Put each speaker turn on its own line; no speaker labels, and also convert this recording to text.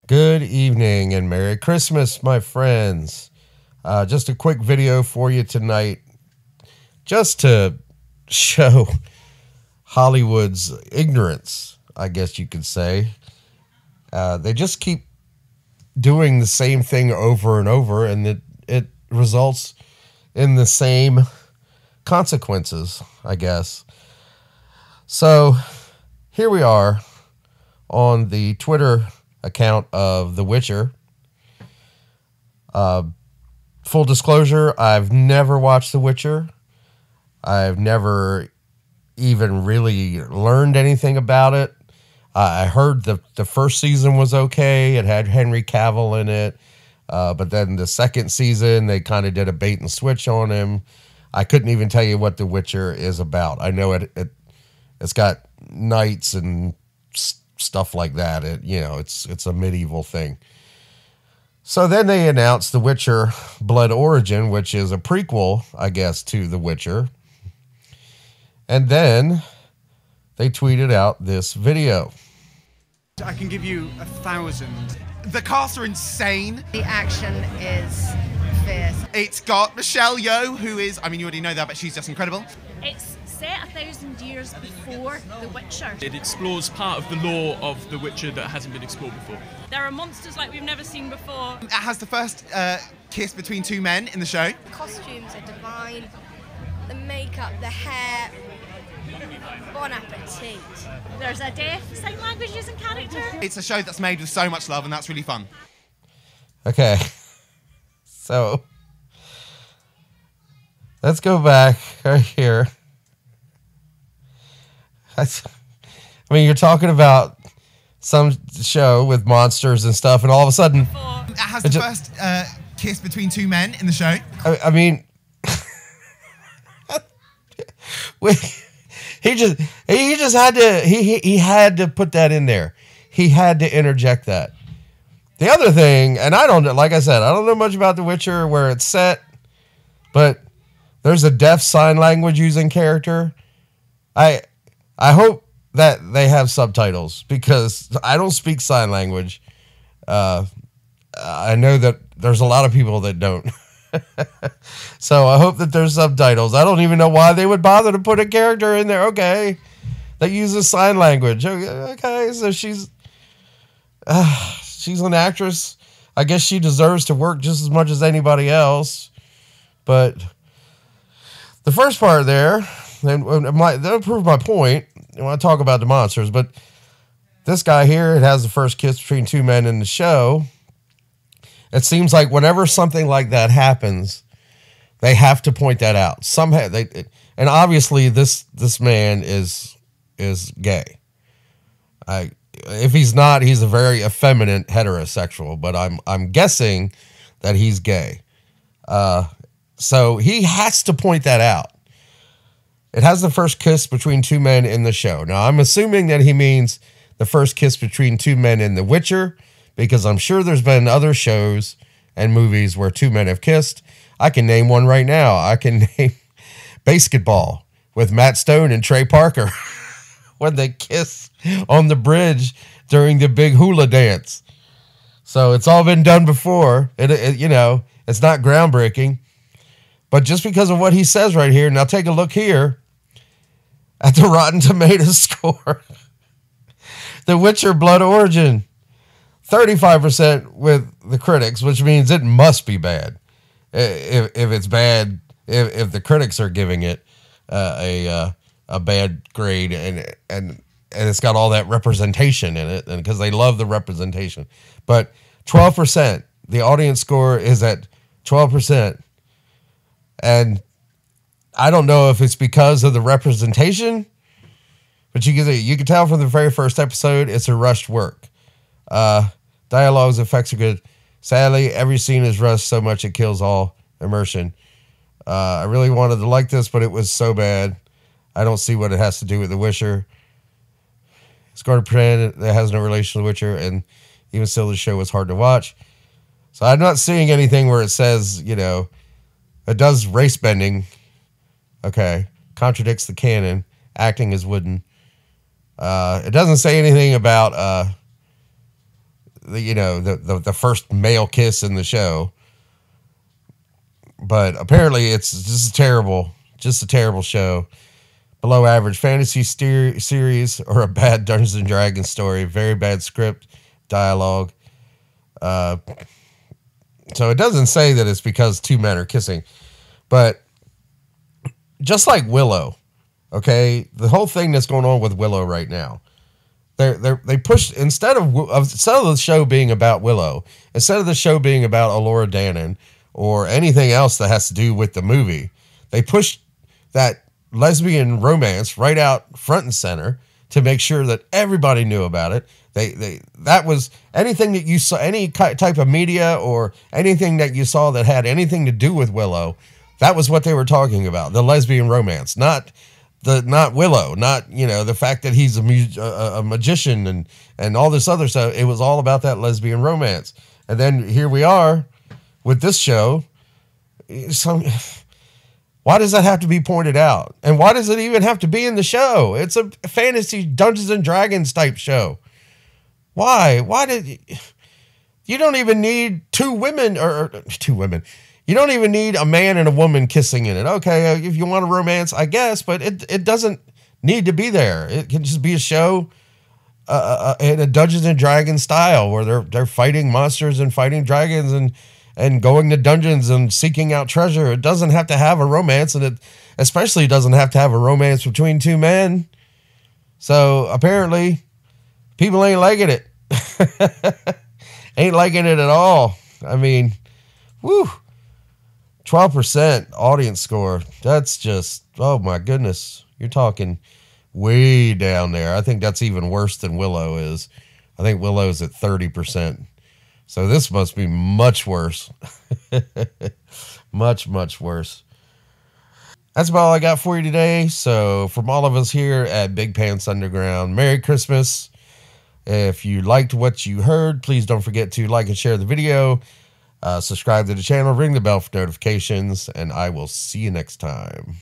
Good evening and Merry Christmas, my friends. Just a quick video for you tonight, just to show Hollywood's ignorance, I guess you could say. They just keep doing the same thing over and over, and it results in the same consequences, I guess. So here we are on the Twitter account of The Witcher. Full disclosure, I've never watched The Witcher. I've never even really learned anything about it. I heard the first season was okay. It had Henry Cavill in it. But then the second season, they kind of did a bait and switch on him. I couldn't even tell you what The Witcher is about. I know it's got knights and stuff like that. It's a medieval thing. So then they announced The Witcher Blood Origin, which is a prequel, I guess, to The Witcher. And then they tweeted out this video.
I can give you 1,000. The cast are insane.
The action is fierce.
It's got Michelle Yeoh, who is, I mean, you already know that, but she's just incredible.
It's set 1,000 years before The Witcher.
It explores part of the lore of The Witcher that hasn't been explored before.
There are monsters like we've never seen before.
It has the first kiss between two men in the show.
The costumes are divine. The makeup, the hair. Bon appetit.
There's a deaf sign language using character.
It's a show that's made with so much love, and that's really fun.
Okay. So let's go back right here. I mean, you're talking about some show with monsters and stuff, and all of a sudden,
It has the first kiss between two men in the show.
I mean, he just had to he had to put that in there. He had to interject that. The other thing, and like I said, I don't know much about The Witcher, where it's set, but there's a deaf sign language using character. I hope that they have subtitles, because I don't speak sign language. I know that there's a lot of people that don't. So I hope that there's subtitles. I don't even know why they would bother to put a character in there. Okay, that uses sign language. Okay, so she's an actress. I guess she deserves to work just as much as anybody else. But the first part there, that'll prove my point when I talk about the monsters. But this guy here, it has the first kiss between two men in the show. It seems like whenever something like that happens, they have to point that out. Somehow, and obviously this man is gay. If he's not, he's a very effeminate heterosexual. But I'm guessing that he's gay. So he has to point that out. It has the first kiss between two men in the show. Now, I'm assuming that he means the first kiss between two men in The Witcher, because I'm sure there's been other shows and movies where two men have kissed. I can name one right now. I can name Basketball with Matt Stone and Trey Parker when they kiss on the bridge during the big hula dance. So it's all been done before. It's not groundbreaking. But just because of what he says right here, now take a look here at the Rotten Tomatoes score. The Witcher Blood Origin, 35% with the critics, which means it must be bad. If it's bad, if the critics are giving it a bad grade, and it's got all that representation in it, and because they love the representation. But 12%, the audience score is at 12%. And I don't know if it's because of the representation, but you can tell from the very first episode, it's a rushed work. Dialogue's effects are good. Sadly, every scene is rushed so much it kills all immersion. I really wanted to like this, but it was so bad. I don't see what it has to do with The Witcher. It's going to pretend that has no relation to The Witcher, and even still, the show was hard to watch. So I'm not seeing anything where it says, it does race bending. Okay. Contradicts the canon. Acting is wooden. It doesn't say anything about the first male kiss in the show. But apparently it's just a terrible show. Below average fantasy series or a bad Dungeons and Dragons story. Very bad script, dialogue. So it doesn't say that it's because two men are kissing. But just like Willow, okay, the whole thing that's going on with Willow right now, they pushed, instead of the show being about Willow, instead of the show being about Elora Danan or anything else that has to do with the movie, they pushed that lesbian romance right out front and center to make sure that everybody knew about it. That was anything that you saw, any type of media or anything that you saw that had anything to do with Willow, that was what they were talking about, the lesbian romance, not Willow, not, the fact that he's a magician and all this other stuff. It was all about that lesbian romance. And then here we are with this show. Why does that have to be pointed out? And why does it even have to be in the show? It's a fantasy Dungeons and Dragons type show. Why? You don't even need two women. You don't even need a man and a woman kissing in it. Okay, if you want a romance, I guess, but it doesn't need to be there. It can just be a show in a Dungeons and Dragons style where they're fighting monsters and fighting dragons and going to dungeons and seeking out treasure. It doesn't have to have a romance, and it especially doesn't have to have a romance between two men. So apparently, people ain't liking it. Ain't liking it at all. I mean, woo. 12% audience score. That's just, oh my goodness. You're talking way down there. I think that's even worse than Willow is. I think Willow's at 30%. So this must be much worse. Much, much worse. That's about all I got for you today. So from all of us here at Big Pants Underground, Merry Christmas. If you liked what you heard, please don't forget to like and share the video. Subscribe to the channel, ring the bell for notifications, and I will see you next time.